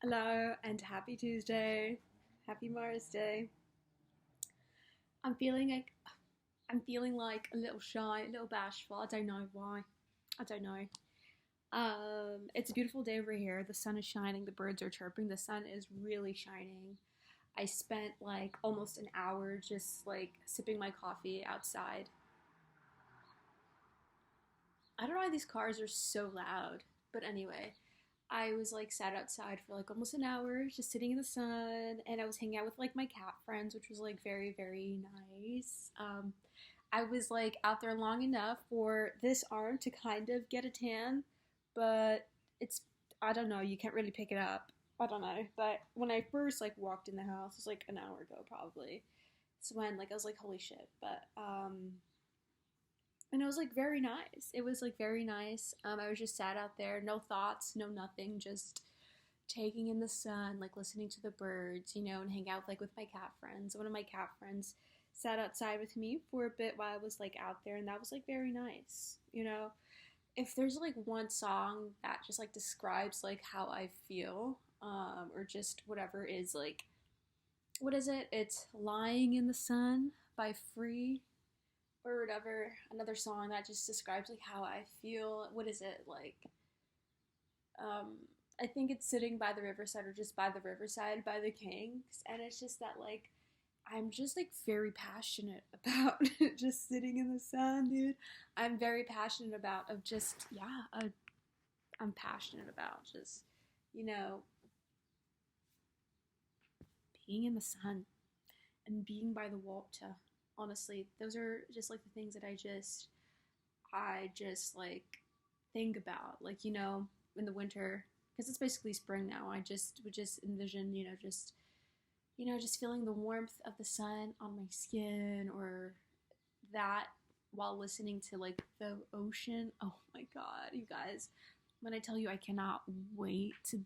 Hello and happy Tuesday. Happy Mars Day. I'm feeling like I'm feeling like a little shy, a little bashful. I don't know why. I don't know. It's a beautiful day over here. The sun is shining, the birds are chirping, the sun is really shining. I spent like almost an hour just like sipping my coffee outside. I don't know why these cars are so loud, but anyway, I was like sat outside for like almost an hour, just sitting in the sun, and I was hanging out with like my cat friends, which was like very, very nice. I was like out there long enough for this arm to kind of get a tan, but it's I don't know, you can't really pick it up. I don't know, but when I first like walked in the house, it was like an hour ago probably. So when like I was like holy shit, but and it was like very nice. It was like very nice. I was just sat out there, no thoughts, no nothing, just taking in the sun, like listening to the birds, and hang out like with my cat friends. One of my cat friends sat outside with me for a bit while I was like out there, and that was like very nice. If there's like one song that just like describes like how I feel, or just whatever is like, what is it? It's "Lying in the Sun" by Free or whatever. Another song that just describes like how I feel. What is it like? Um, I think it's "Sitting by the Riverside" or just "By the Riverside" by the Kings, and it's just that like I'm just like very passionate about just sitting in the sun, dude. I'm very passionate about of just I'm passionate about just you know being in the sun and being by the water. Honestly, those are just like the things that I just like think about, like in the winter, because it's basically spring now. I just would just envision, just feeling the warmth of the sun on my skin, or that while listening to like the ocean. Oh my god, you guys! When I tell you, I cannot wait to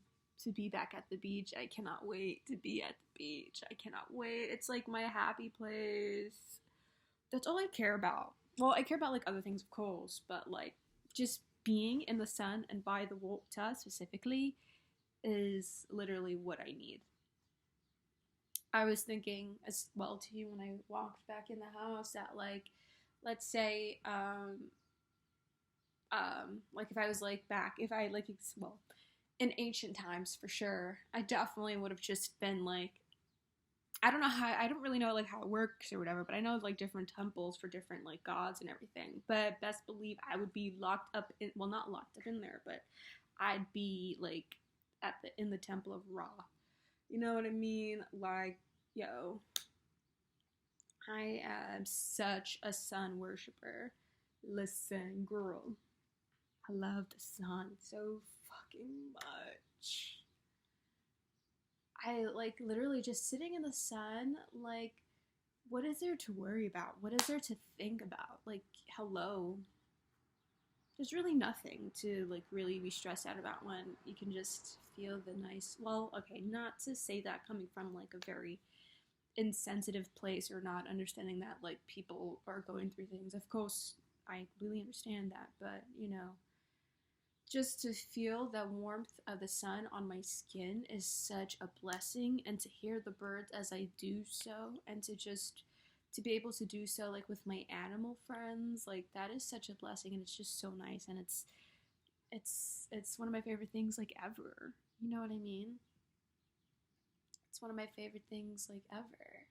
be back at the beach. I cannot wait to be at the beach. I cannot wait. It's like my happy place. That's all I care about. Well, I care about like other things, of course, but like just being in the sun and by the water specifically is literally what I need. I was thinking as well too when I walked back in the house that like, let's say, like if I was like back, if I like, well, in ancient times for sure, I definitely would have just been like, I don't really know like how it works or whatever, but I know like different temples for different like gods and everything. But best believe I would be locked up in, well, not locked up in there, but I'd be like at the in the temple of Ra. You know what I mean? Like, yo, I am such a sun worshiper. Listen, girl, I love the sun so fucking much. I like literally just sitting in the sun, like, what is there to worry about? What is there to think about? Like, hello. There's really nothing to like really be stressed out about when you can just feel the nice. Well, okay, not to say that coming from like a very insensitive place or not understanding that like people are going through things. Of course, I really understand that, but just to feel the warmth of the sun on my skin is such a blessing, and to hear the birds as I do so, and to be able to do so like with my animal friends, like that is such a blessing, and it's just so nice, and it's one of my favorite things like ever. You know what I mean? It's one of my favorite things like ever.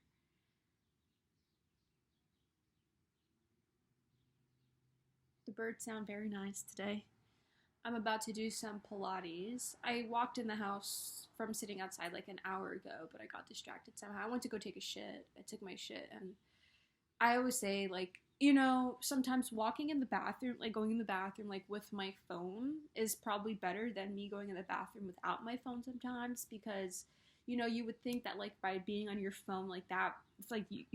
The birds sound very nice today. I'm about to do some Pilates. I walked in the house from sitting outside like an hour ago, but I got distracted somehow. I went to go take a shit. I took my shit, and I always say, like, sometimes walking in the bathroom, like going in the bathroom, like with my phone is probably better than me going in the bathroom without my phone sometimes, because, you would think that, like, by being on your phone, like, that, it's like, the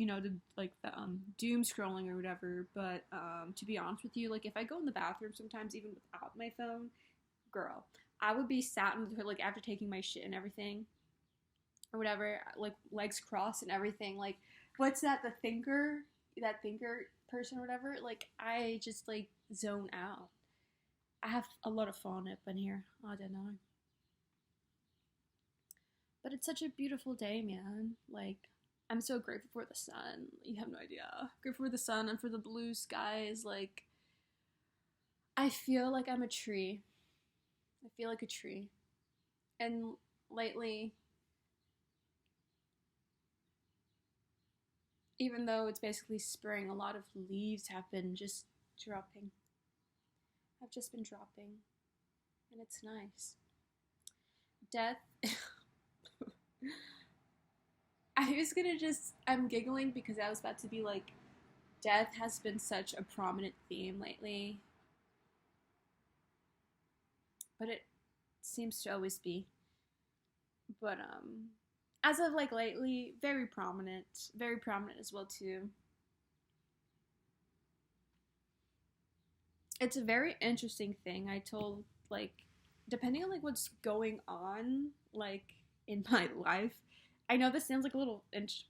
doom scrolling or whatever. But, to be honest with you, like, if I go in the bathroom sometimes, even without my phone, girl, I would be sat in the toilet, like, after taking my shit and everything, or whatever, like, legs crossed and everything, like, what's that, that thinker person or whatever, like I just like zone out. I have a lot of phone up in here. I don't know. But it's such a beautiful day, man. Like, I'm so grateful for the sun. You have no idea. Grateful for the sun and for the blue skies. Like, I feel like I'm a tree. I feel like a tree. And lately, even though it's basically spring, a lot of leaves have been just dropping. Have just been dropping. And it's nice. Death. I was gonna just. I'm giggling because I was about to be like, death has been such a prominent theme lately, but it seems to always be. But as of like lately, very prominent as well too. It's a very interesting thing. I told like, depending on like what's going on like in my life. I know this sounds like a little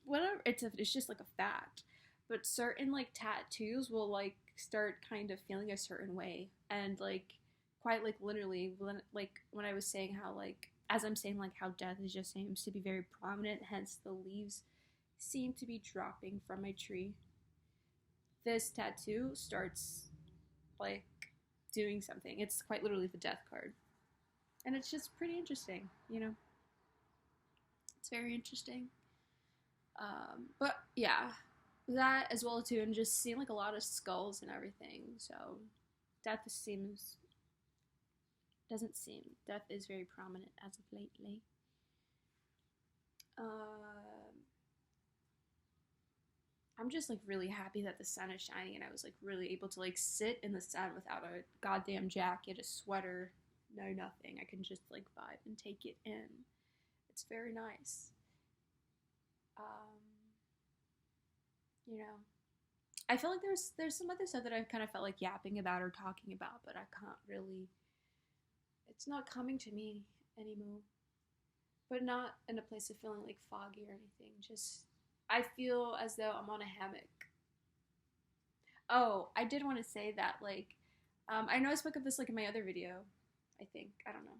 whatever. It's just like a fact, but certain like tattoos will like start kind of feeling a certain way, and like quite like literally like when I was saying how like as I'm saying like how death is just seems to be very prominent, hence the leaves seem to be dropping from my tree. This tattoo starts like doing something. It's quite literally the death card. And it's just pretty interesting, you know? It's very interesting. But yeah, that as well too, and just seeing like a lot of skulls and everything. So death seems doesn't seem death is very prominent as of lately. I'm just like really happy that the sun is shining, and I was like really able to like sit in the sun without a goddamn jacket, a sweater, no nothing. I can just like vibe and take it in. It's very nice. Um, you know, I feel like there's some other stuff that I've kind of felt like yapping about or talking about, but I can't really. It's not coming to me anymore. But not in a place of feeling like foggy or anything. Just I feel as though I'm on a hammock. Oh, I did want to say that like I know I spoke of this like in my other video. I think I don't know,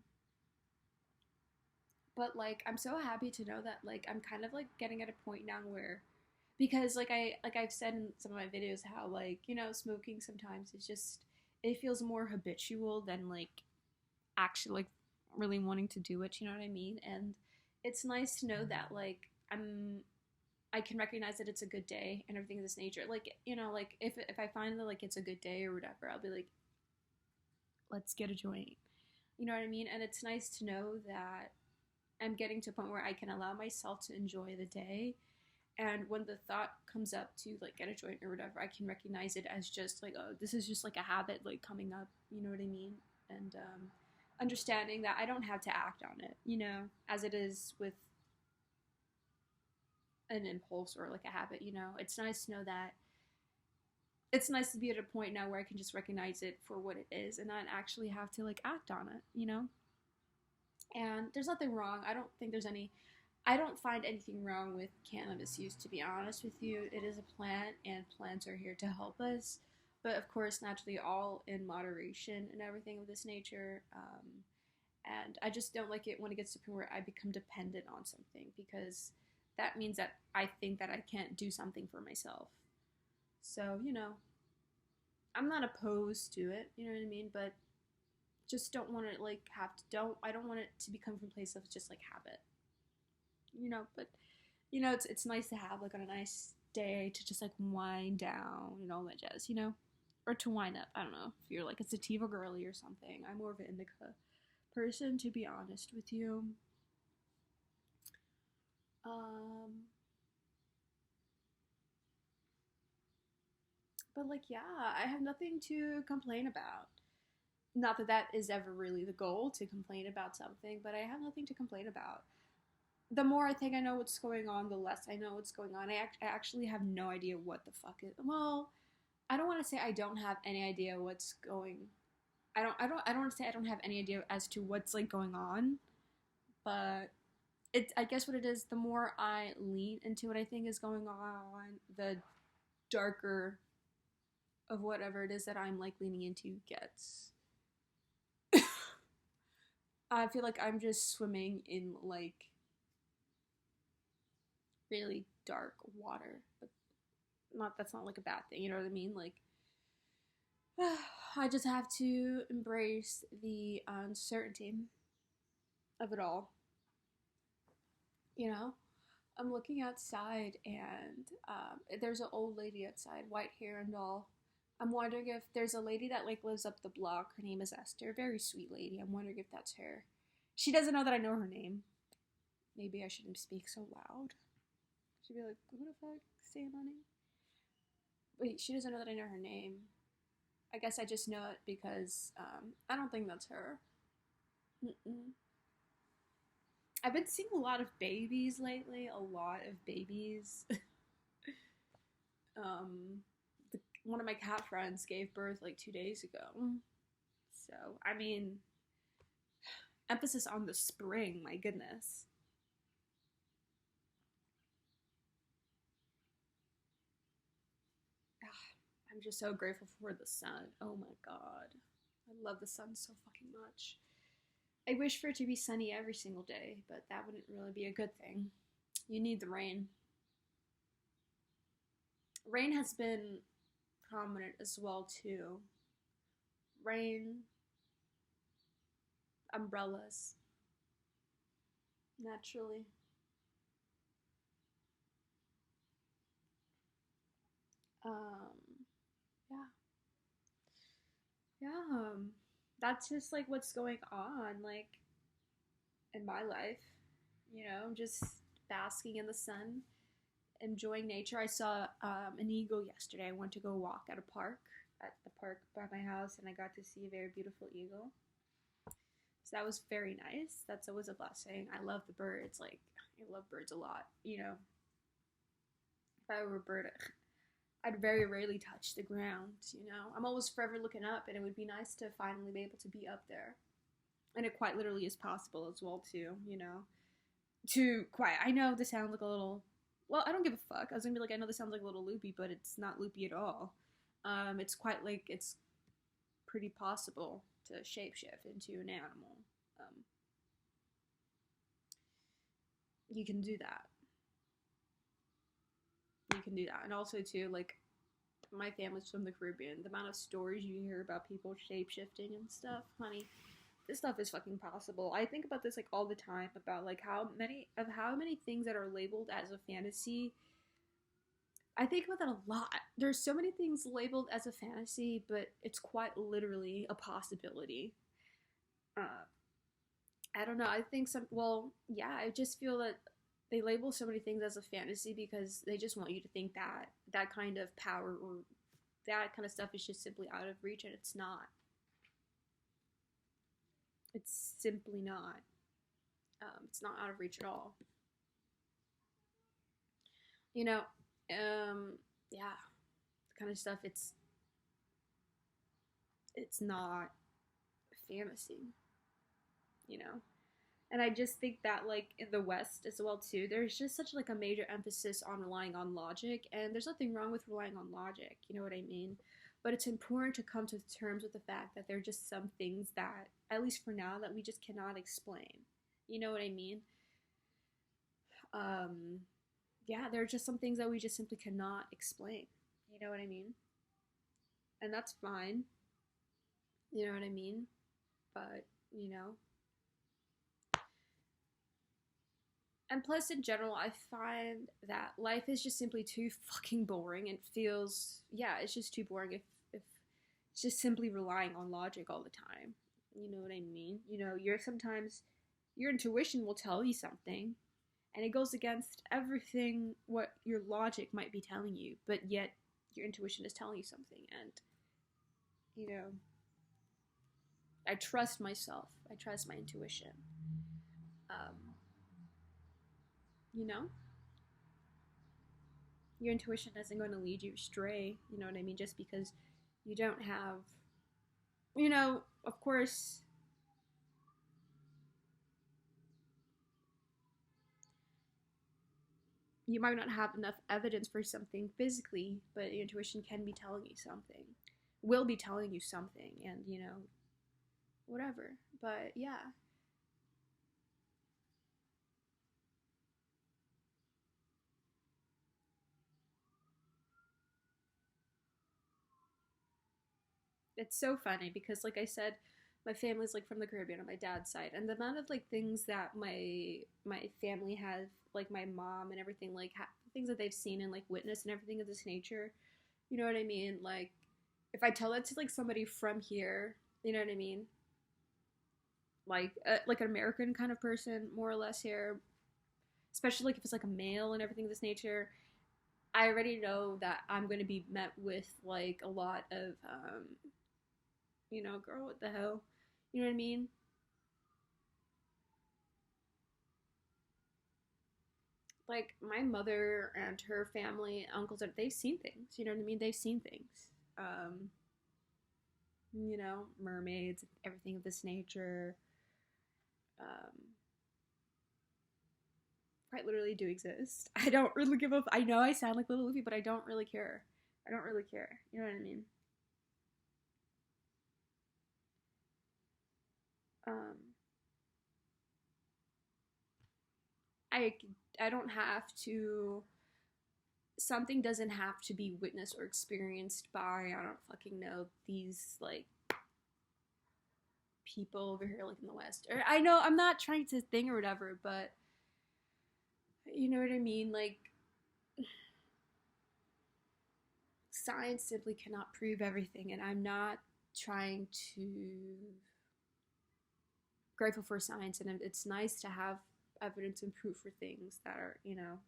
but like I'm so happy to know that like I'm kind of like getting at a point now where because like I've said in some of my videos how like you know smoking sometimes is just it feels more habitual than like actually like really wanting to do it, you know what I mean? And it's nice to know that like I can recognize that it's a good day and everything of this nature. Like, you know, like if I find that like it's a good day or whatever, I'll be like, let's get a joint. You know what I mean? And it's nice to know that I'm getting to a point where I can allow myself to enjoy the day. And when the thought comes up to like get a joint or whatever, I can recognize it as just like, oh, this is just like a habit like coming up. You know what I mean? And understanding that I don't have to act on it, you know, as it is with an impulse or like a habit, you know. It's nice to know that it's nice to be at a point now where I can just recognize it for what it is and not actually have to like act on it, you know? And there's nothing wrong. I don't find anything wrong with cannabis use, to be honest with you. It is a plant, and plants are here to help us. But of course, naturally, all in moderation and everything of this nature. And I just don't like it when it gets to the point where I become dependent on something because that means that I think that I can't do something for myself. So, you know, I'm not opposed to it, you know what I mean? But just don't want to like have to don't I don't want it to become from a place of just like habit. You know, but you know, it's nice to have like on a nice day to just like wind down and all that jazz, you know? Or to wind up. I don't know if you're like a sativa girly or something. I'm more of an indica person, to be honest with you. Um, but like, yeah, I have nothing to complain about. Not that that is ever really the goal to complain about something, but I have nothing to complain about. The more I think I know what's going on, the less I know what's going on. I actually have no idea what the fuck is. Well, I don't want to say I don't have any idea what's going. I don't want to say I don't have any idea as to what's like going on, but it's I guess what it is. The more I lean into what I think is going on, the darker of whatever it is that I'm like leaning into gets. I feel like I'm just swimming in like really dark water, but that's not like a bad thing, you know what I mean? Like, I just have to embrace the uncertainty of it all, you know? I'm looking outside and there's an old lady outside, white hair and all. I'm wondering if there's a lady that like lives up the block. Her name is Esther, very sweet lady. I'm wondering if that's her. She doesn't know that I know her name. Maybe I shouldn't speak so loud. She'd be like, "Who the fuck saying my name?" Wait, she doesn't know that I know her name. I guess I just know it because I don't think that's her. Mm-mm. I've been seeing a lot of babies lately. A lot of babies. um, One of my cat friends gave birth like 2 days ago. So I mean, emphasis on the spring. My goodness. I'm just so grateful for the sun. Oh my god. I love the sun so fucking much. I wish for it to be sunny every single day, but that wouldn't really be a good thing. You need the rain. Rain has been prominent as well too. Rain, umbrellas, naturally. Um, yeah, yeah. That's just like what's going on, like in my life. I'm just basking in the sun, enjoying nature. I saw an eagle yesterday. I went to go walk at the park by my house, and I got to see a very beautiful eagle. So that was very nice. That's always a blessing. I love the birds. Like, I love birds a lot. If I were a bird, I'd very rarely touch the ground. I'm always forever looking up, and it would be nice to finally be able to be up there. And it quite literally is possible as well, too. To quite. I know this sounds like a little. Well, I don't give a fuck. I was gonna be like, I know this sounds like a little loopy, but it's not loopy at all. It's quite like it's pretty possible to shapeshift into an animal. Um, you can do that. You can do that, and also too, like my family's from the Caribbean. The amount of stories you hear about people shapeshifting and stuff, honey, this stuff is fucking possible. I think about this like all the time about like how many things that are labeled as a fantasy. I think about that a lot. There's so many things labeled as a fantasy, but it's quite literally a possibility. Uh, I don't know. I think well, yeah, I just feel that they label so many things as a fantasy because they just want you to think that that kind of power or that kind of stuff is just simply out of reach, and it's not. It's simply not. It's not out of reach at all. You know, yeah, the kind of stuff. It's not fantasy. You know, and I just think that like in the West as well too, there's just such like a major emphasis on relying on logic, and there's nothing wrong with relying on logic. You know what I mean? But it's important to come to terms with the fact that there are just some things that, at least for now, that we just cannot explain. You know what I mean? Um, yeah, there are just some things that we just simply cannot explain. You know what I mean? And that's fine. You know what I mean? But, you know, and plus in general I find that life is just simply too fucking boring. It feels, yeah, it's just too boring if it's just simply relying on logic all the time. You know what I mean? You're sometimes your intuition will tell you something and it goes against everything what your logic might be telling you, but yet your intuition is telling you something. And you know I trust myself, I trust my intuition. um you know your intuition isn't going to lead you astray, you know what I mean, just because you don't have, of course, you might not have enough evidence for something physically, but your intuition can be telling you something, will be telling you something, and, whatever. But yeah, it's so funny because, like I said, my family's like from the Caribbean on my dad's side, and the amount of like things that my family has, like my mom and everything, like things that they've seen and like witnessed and everything of this nature. You know what I mean? Like, if I tell that to like somebody from here, you know what I mean? Like an American kind of person, more or less here, especially like if it's like a male and everything of this nature. I already know that I'm going to be met with like a lot of, girl, what the hell? You know what I mean? Like my mother and her family, uncles, they've seen things. You know what I mean? They've seen things. Um, mermaids, everything of this nature. Um, quite literally do exist. I don't really give up. I know I sound like Little Luffy, but I don't really care. I don't really care. You know what I mean? Um, I I don't have to. Something doesn't have to be witnessed or experienced by, I don't fucking know, these like people over here like in the West. Or I know I'm not trying to think or whatever, but you know what I mean? Like science simply cannot prove everything, and I'm not trying to grateful for science, and it's nice to have evidence and proof for things that are,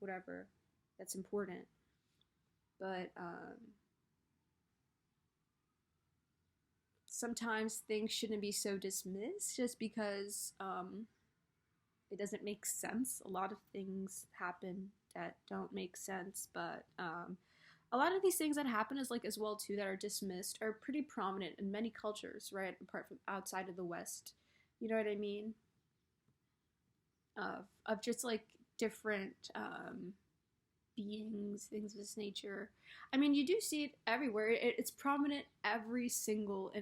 whatever, that's important. But sometimes things shouldn't be so dismissed just because it doesn't make sense. A lot of things happen that don't make sense, but a lot of these things that happen is like as well too that are dismissed are pretty prominent in many cultures, right? Apart from outside of the West, you know what I mean? Of just like different beings, things of this nature. I mean, you do see it everywhere. It's prominent in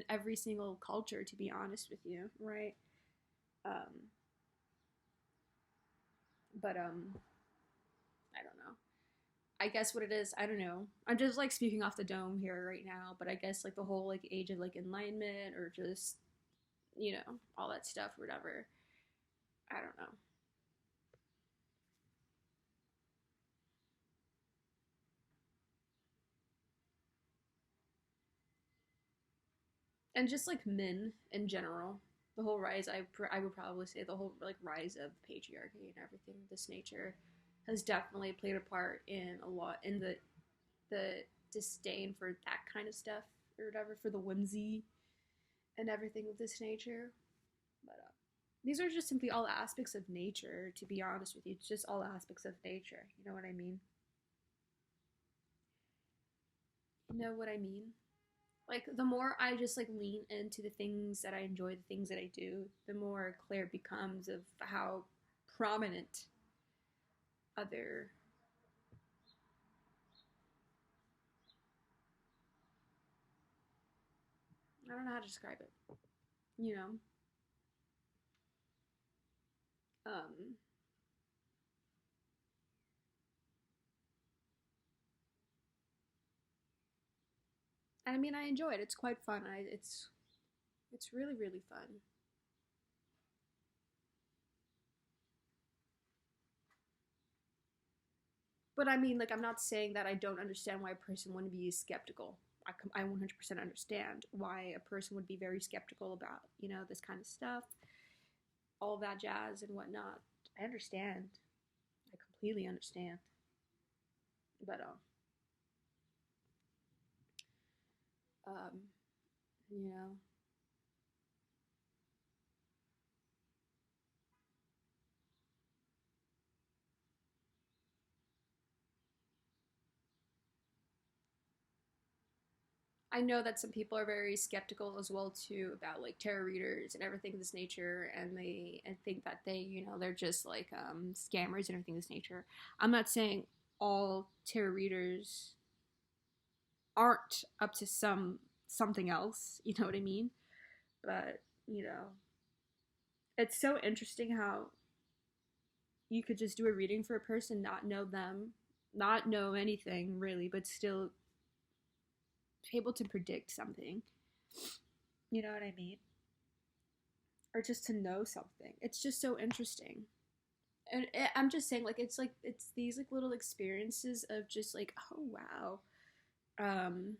every single culture, to be honest with you, right? Um, but I don't know. I guess what it is, I don't know. I'm just like speaking off the dome here right now, but I guess like the whole like age of like enlightenment or just all that stuff or whatever. I don't know. And just like men in general, the whole rise. I would probably say the whole like rise of patriarchy and everything of this nature has definitely played a part in a lot in the disdain for that kind of stuff or whatever, for the whimsy and everything of this nature. But these are just simply all aspects of nature. To be honest with you, it's just all aspects of nature. You know what I mean? You know what I mean? Like the more I just like lean into the things that I enjoy, the things that I do, the more clear it becomes of how prominent other, I don't know how to describe it. You know, um, and I mean I enjoy it. It's quite fun. It's really really fun. But I mean, like, I'm not saying that I don't understand why a person wouldn't be skeptical. I 100% understand why a person would be very skeptical about, this kind of stuff, all of that jazz and whatnot. I understand. I completely understand. But, um, you know, I know that some people are very skeptical as well too about like tarot readers and everything of this nature, and they and think that they're just like scammers and everything of this nature. I'm not saying all tarot readers aren't up to something else. You know what I mean? But it's so interesting how you could just do a reading for a person, not know them, not know anything really, but still able to predict something. You know what I mean? Or just to know something. It's just so interesting. And I'm just saying, like it's these like little experiences of just like, oh wow, um,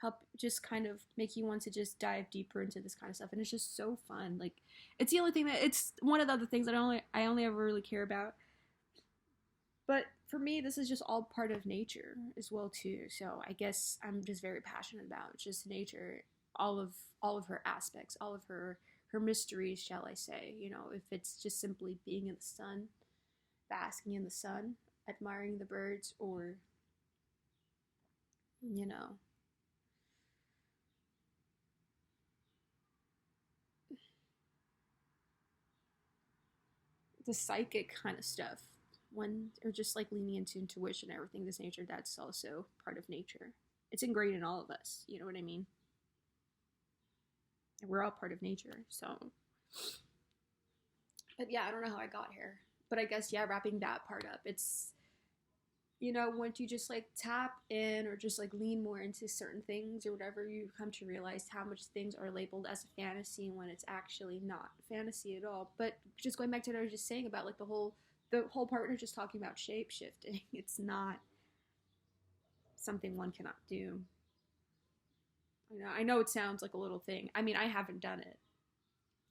help just kind of make you want to just dive deeper into this kind of stuff, and it's just so fun. Like, it's the only thing that it's one of the other things that I only ever really care about. But for me, this is just all part of nature as well too. So I guess I'm just very passionate about just nature, all of all of her aspects, all of her mysteries, shall I say? You know, if it's just simply being in the sun, basking in the sun, admiring the birds, or you know, the psychic kind of stuff. When or just like leaning into intuition, everything this nature, that's also part of nature. It's ingrained in all of us. You know what I mean? We're all part of nature. So, but yeah, I don't know how I got here. But I guess, yeah, wrapping that part up, it's, once you just like tap in or just like lean more into certain things or whatever, you come to realize how much things are labeled as a fantasy when it's actually not fantasy at all. But just going back to what I was just saying about like the whole part we're just talking about shape shifting, it's not something one cannot do. I know it sounds like a little thing. I mean, I haven't done it.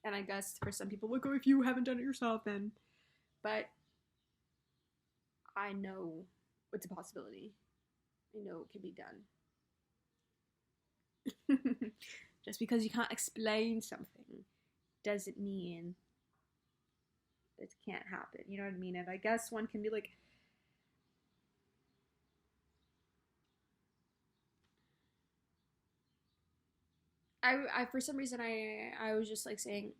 And I guess for some people, like, oh, if you haven't done it yourself, then. But I know it's a possibility. I know it can be done. Just because you can't explain something doesn't mean it can't happen. You know what I mean? And I guess one can be like, I for some reason I was just like saying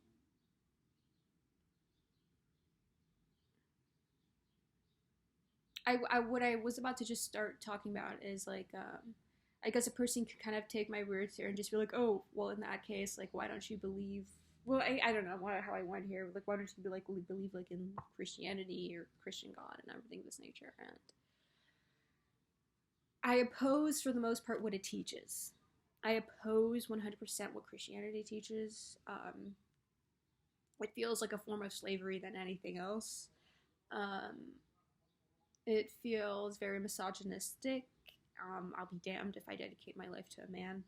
I what I was about to just start talking about is like I guess a person could kind of take my words here and just be like, oh, well, in that case, like, why don't you believe? Well, I don't know how I went here. Like, why don't you be like believe like in Christianity or Christian God and everything of this nature? And I oppose for the most part what it teaches. I oppose 100% what Christianity teaches. It feels like a form of slavery than anything else. Um, it feels very misogynistic. I'll be damned if I dedicate my life to a man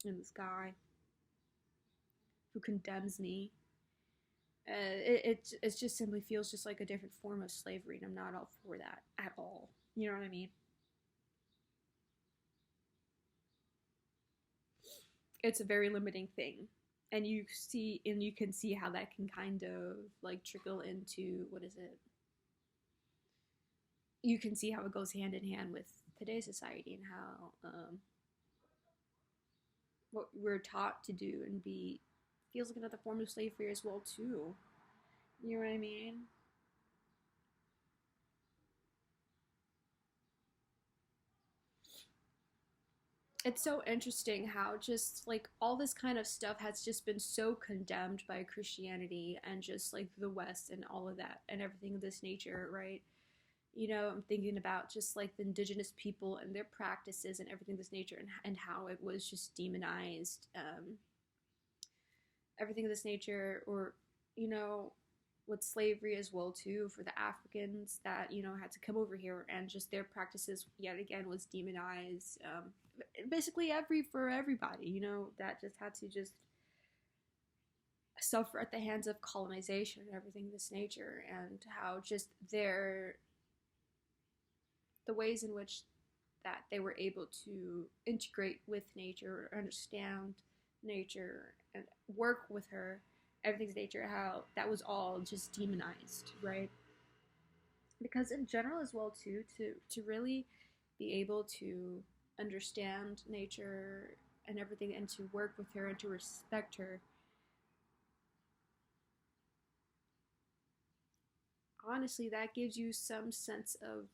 in the sky who condemns me. It just simply feels just like a different form of slavery, and I'm not all for that at all. You know what I mean? It's a very limiting thing, and you can see how that can kind of like trickle into what is it? You can see how it goes hand in hand with today's society and how what we're taught to do and be feels like another form of slavery as well too. You know what I mean? It's so interesting how just like all this kind of stuff has just been so condemned by Christianity and just like the West and all of that and everything of this nature, right? I'm thinking about just like the indigenous people and their practices and everything of this nature, and how it was just demonized, everything of this nature, or, you know, with slavery as well too for the Africans that had to come over here, and just their practices yet again was demonized. Basically, for everybody, that just had to just suffer at the hands of colonization and everything of this nature, and how just the ways in which that they were able to integrate with nature, understand nature, and work with her, everything's nature, how that was all just demonized, right? Because in general as well too, to really be able to understand nature and everything, and to work with her and to respect her, honestly, that gives you some sense of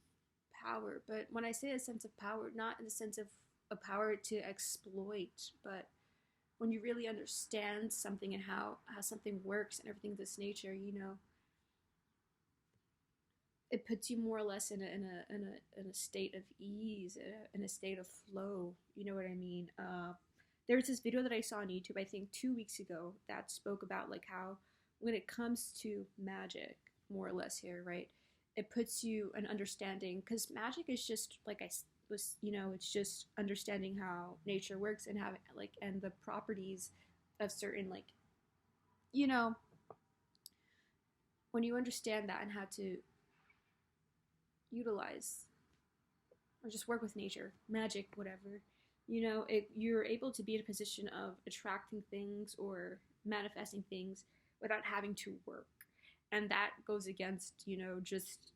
power. But when I say a sense of power, not in the sense of a power to exploit, but when you really understand something and how something works and everything of this nature, it puts you more or less in a state of ease, in a state of flow. You know what I mean? There's this video that I saw on YouTube, I think 2 weeks ago, that spoke about like how when it comes to magic, more or less here, right? It puts you an understanding, because magic is just like I was, it's just understanding how nature works and how like and the properties of certain like, you know, when you understand that and how to utilize or just work with nature, magic, whatever, you're able to be in a position of attracting things or manifesting things without having to work. And that goes against, just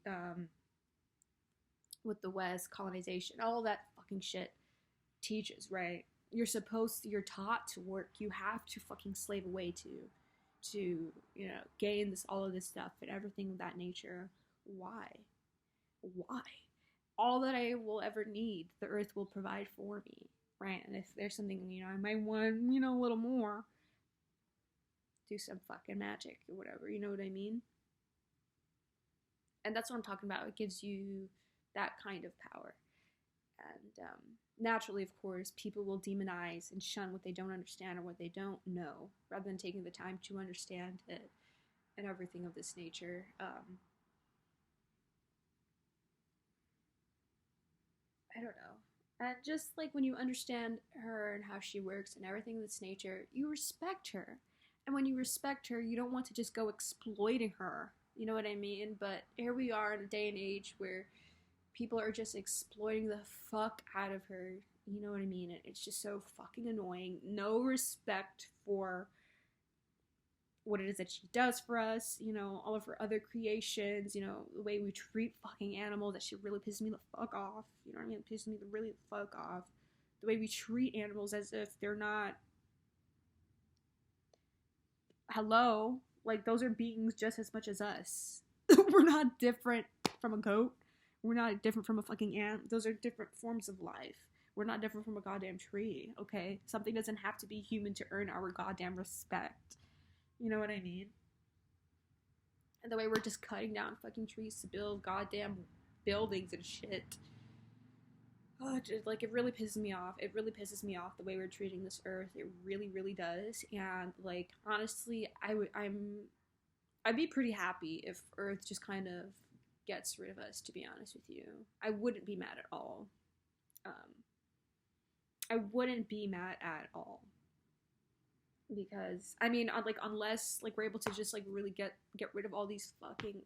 what the West, colonization, all that fucking shit teaches, right? You're taught to work. You have to fucking slave away to gain all of this stuff and everything of that nature. Why? All that I will ever need, the earth will provide for me, right? And if there's something, I might want, a little more, do some fucking magic or whatever, you know what I mean? And that's what I'm talking about. It gives you that kind of power. And naturally, of course, people will demonize and shun what they don't understand or what they don't know, rather than taking the time to understand it and everything of this nature. I don't know. And just like when you understand her and how she works and everything of this nature, you respect her. And when you respect her, you don't want to just go exploiting her. You know what I mean? But here we are in a day and age where people are just exploiting the fuck out of her. You know what I mean? It's just so fucking annoying. No respect for what it is that she does for us, all of her other creations, the way we treat fucking animals, that shit really pisses me the fuck off. You know what I mean? It pisses me really the fuck off. The way we treat animals as if they're not. Hello? Like, those are beings just as much as us. We're not different from a goat. We're not different from a fucking ant. Those are different forms of life. We're not different from a goddamn tree, okay? Something doesn't have to be human to earn our goddamn respect. You know what I mean? And the way we're just cutting down fucking trees to build goddamn buildings and shit. Oh, just, like, it really pisses me off. It really pisses me off the way we're treating this earth. It really, really does. And, like, honestly, I'd be pretty happy if Earth just kind of gets rid of us, to be honest with you. I wouldn't be mad at all. I wouldn't be mad at all. Because I mean, like, unless like we're able to just like really get rid of all these fucking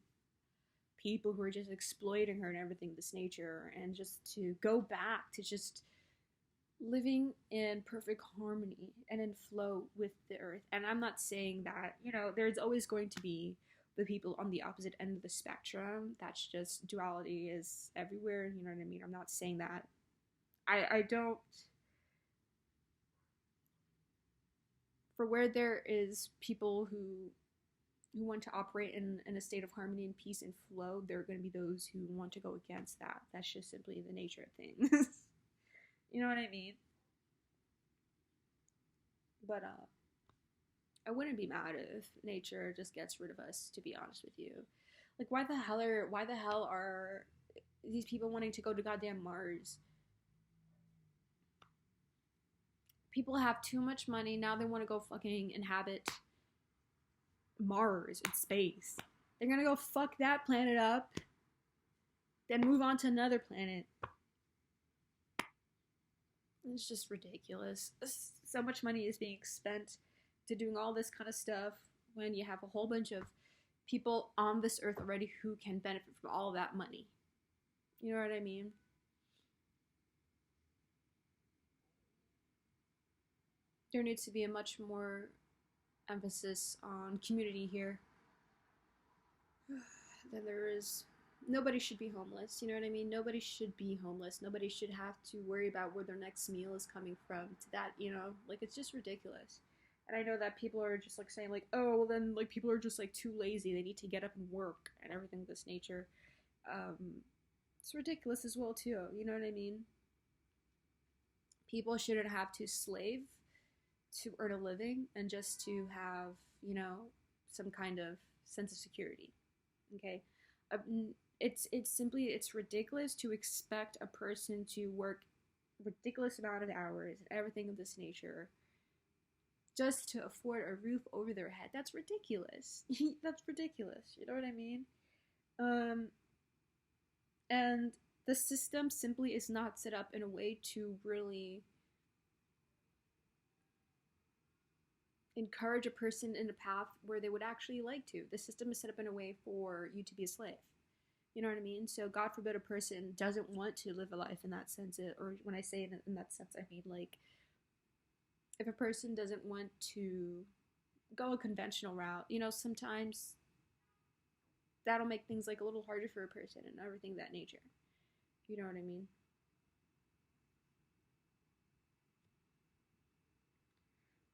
people who are just exploiting her and everything this nature, and just to go back to just living in perfect harmony and in flow with the earth. And I'm not saying that, there's always going to be the people on the opposite end of the spectrum. That's just duality is everywhere, you know what I mean? I'm not saying that. I don't. For where there is people who want to operate in a state of harmony and peace and flow, there are going to be those who want to go against that. That's just simply the nature of things. You know what I mean? But I wouldn't be mad if nature just gets rid of us, to be honest with you. Like, why the hell are these people wanting to go to goddamn Mars? People have too much money, now they want to go fucking inhabit Mars and space. They're gonna go fuck that planet up, then move on to another planet. It's just ridiculous. So much money is being spent to doing all this kind of stuff when you have a whole bunch of people on this earth already who can benefit from all of that money. You know what I mean? There needs to be a much more emphasis on community here than there is. Nobody should be homeless, you know what I mean? Nobody should be homeless. Nobody should have to worry about where their next meal is coming from to that, like, it's just ridiculous. And I know that people are just like saying like, oh, well then like people are just like too lazy, they need to get up and work and everything of this nature. It's ridiculous as well too, you know what I mean? People shouldn't have to slave to earn a living and just to have, some kind of sense of security. Okay? It's ridiculous to expect a person to work ridiculous amount of hours and everything of this nature just to afford a roof over their head. That's ridiculous. That's ridiculous. You know what I mean? Um, and the system simply is not set up in a way to really encourage a person in a path where they would actually like to. The system is set up in a way for you to be a slave. You know what I mean? So, God forbid a person doesn't want to live a life in that sense, or when I say in that sense, I mean like if a person doesn't want to go a conventional route, sometimes that'll make things like a little harder for a person and everything of that nature. You know what I mean?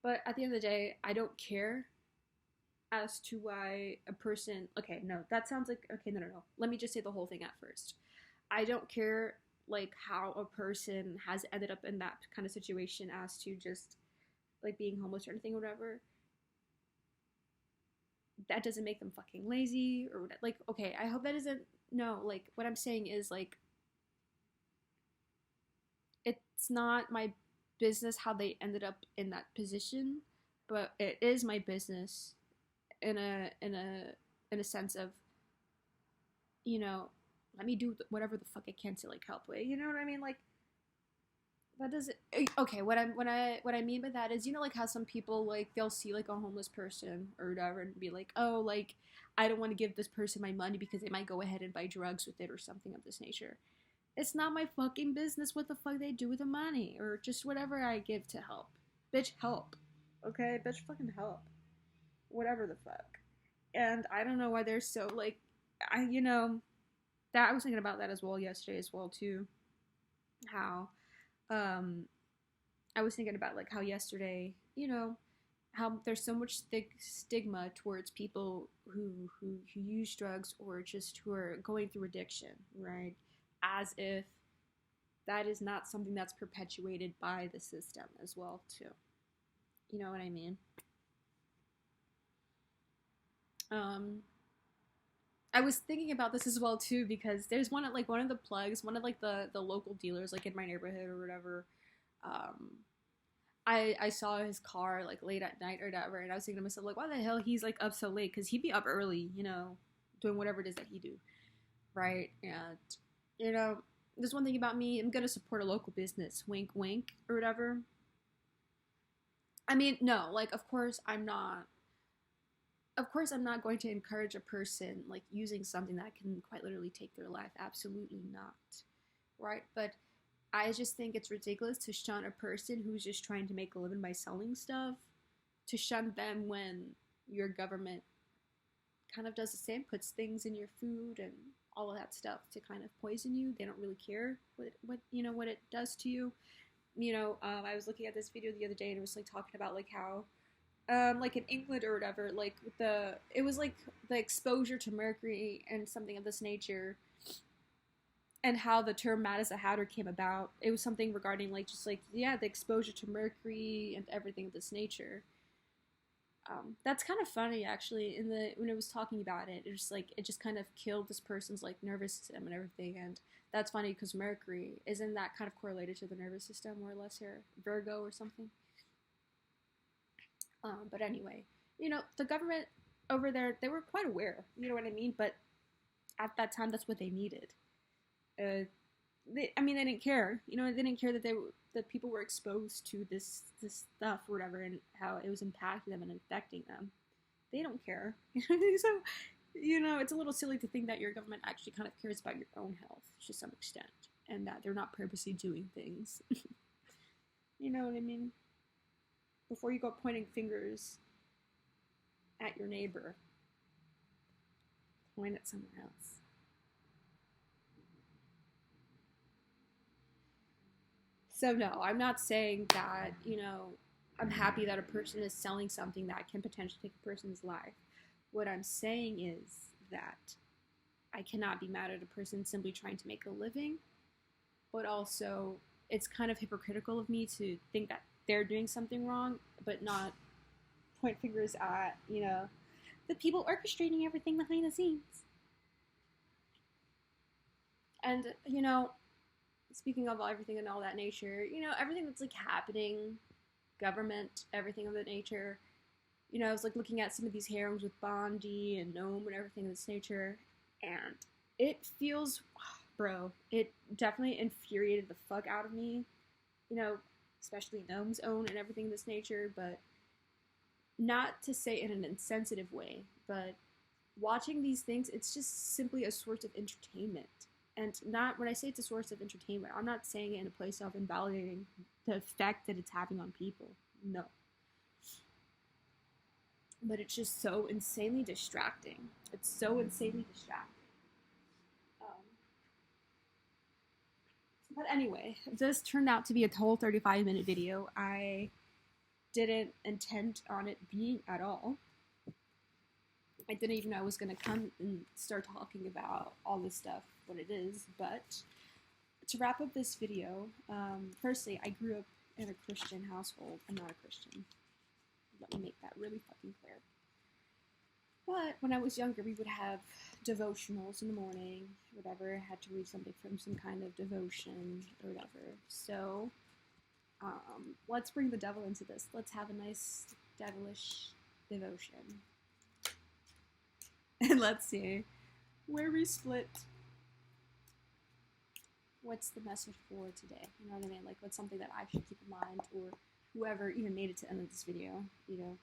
But at the end of the day, I don't care as to why a person. Okay, no, that sounds like. Okay, no. Let me just say the whole thing at first. I don't care, like, how a person has ended up in that kind of situation as to just, like, being homeless or anything or whatever. That doesn't make them fucking lazy or whatever. Like, okay, I hope that isn't. No, like, what I'm saying is, like, it's not my business how they ended up in that position, but it is my business in a sense of, you know, let me do whatever the fuck I can to like help with. You know what I mean? Like that doesn't. Okay, what I mean by that is, like how some people like they'll see like a homeless person or whatever and be like, oh, like I don't want to give this person my money because they might go ahead and buy drugs with it or something of this nature. It's not my fucking business what the fuck they do with the money or just whatever I give to help. Bitch, help. Okay, bitch, fucking help. Whatever the fuck. And I don't know why they're so like, that I was thinking about that as well yesterday as well too. How, um, I was thinking about like how yesterday, how there's so much stigma towards people who use drugs or just who are going through addiction, right? As if that is not something that's perpetuated by the system as well too. You know what I mean? Um, I was thinking about this as well too because there's one of the plugs, one of like the local dealers like in my neighborhood or whatever. Um, I saw his car like late at night or whatever, and I was thinking to myself like, why the hell he's like up so late? Because he'd be up early, doing whatever it is that he do, right? And there's one thing about me, I'm gonna support a local business, wink, wink, or whatever. I mean, no, like of course I'm not. Of course, I'm not going to encourage a person like using something that can quite literally take their life. Absolutely not, right? But I just think it's ridiculous to shun a person who's just trying to make a living by selling stuff, to shun them when your government kind of does the same, puts things in your food and all of that stuff to kind of poison you. They don't really care what it does to you. I was looking at this video the other day and it was like talking about like how like in England or whatever, like it was like the exposure to mercury and something of this nature, and how the term "mad as a Hatter" came about. It was something regarding like just like the exposure to mercury and everything of this nature. That's kind of funny actually. When it was talking about it, it just kind of killed this person's like nervous system and everything, and that's funny because mercury isn't that kind of correlated to the nervous system more or less here, Virgo or something. But anyway, the government over there, they were quite aware, you know what I mean? But at that time, that's what they needed. They didn't care. They didn't care that that people were exposed to this stuff or whatever, and how it was impacting them and infecting them. They don't care. So, it's a little silly to think that your government actually kind of cares about your own health to some extent, and that they're not purposely doing things. You know what I mean? Before you go pointing fingers at your neighbor, point at somewhere else. So no, I'm not saying that, I'm happy that a person is selling something that can potentially take a person's life. What I'm saying is that I cannot be mad at a person simply trying to make a living, but also it's kind of hypocritical of me to think that they're doing something wrong, but not point fingers at, the people orchestrating everything behind the scenes. And, speaking of everything and all that nature, you know, everything that's like happening, government, everything of that nature. You know, I was like looking at some of these heroes with Bondi and Gnome and everything of this nature, and it feels, bro, it definitely infuriated the fuck out of me. You know, especially Gnome's own and everything of this nature, but not to say in an insensitive way, but watching these things, it's just simply a source of entertainment. And not when I say it's a source of entertainment, I'm not saying it in a place of invalidating the effect that it's having on people. No. But it's just so insanely distracting. It's so insanely distracting. Um, but anyway, this turned out to be a whole 35-minute video. I didn't intend on it being at all. I didn't even know I was going to come and start talking about all this stuff, what it is. But to wrap up this video, firstly, I grew up in a Christian household. I'm not a Christian. Let me make that really fucking clear. But when I was younger, we would have devotionals in the morning, whatever. I had to read something from some kind of devotion or whatever. So, let's bring the devil into this. Let's have a nice devilish devotion. And let's see where we split. What's the message for today? You know what I mean? Like, what's something that I should keep in mind, or whoever even made it to the end of this video, you know?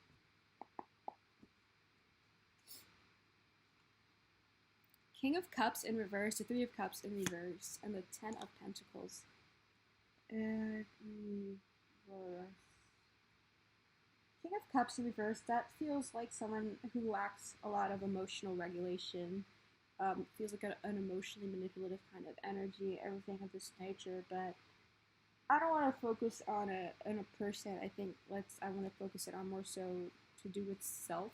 King of Cups in reverse, the Three of Cups in reverse, and the Ten of Pentacles in reverse. King of Cups in reverse, that feels like someone who lacks a lot of emotional regulation. Feels like an emotionally manipulative kind of energy, everything of this nature, but I don't want to focus on a person. I think I want to focus it on more so to do with self.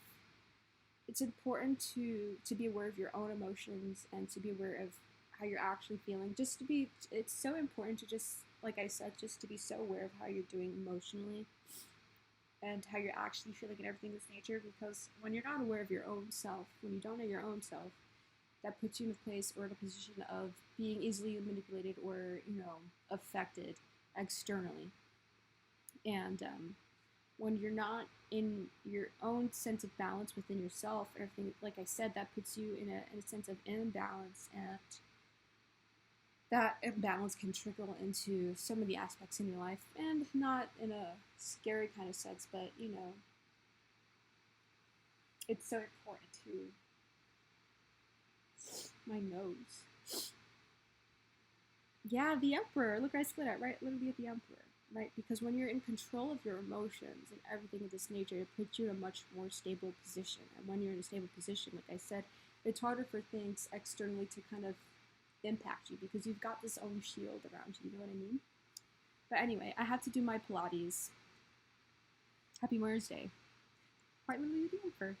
It's important to be aware of your own emotions and to be aware of how you're actually feeling. It's so important to just, like I said, just to be so aware of how you're doing emotionally and how you're actually feeling and everything of this nature, because when you're not aware of your own self, when you don't know your own self, that puts you in a place or in a position of being easily manipulated or, you know, affected externally. And when you're not in your own sense of balance within yourself and everything, like I said, that puts you in a sense of imbalance, and that imbalance can trickle into so many aspects in your life, and not in a scary kind of sense, but, you know, it's so important to my nose. Yeah, the Emperor. Look, I split out, right? Literally at the Emperor, right? Because when you're in control of your emotions and everything of this nature, it puts you in a much more stable position. And when you're in a stable position, like I said, it's harder for things externally to kind of impact you because you've got this own shield around you. You know what I mean? But anyway, I have to do my Pilates. Happy Mother's Day. Quite literally the Emperor.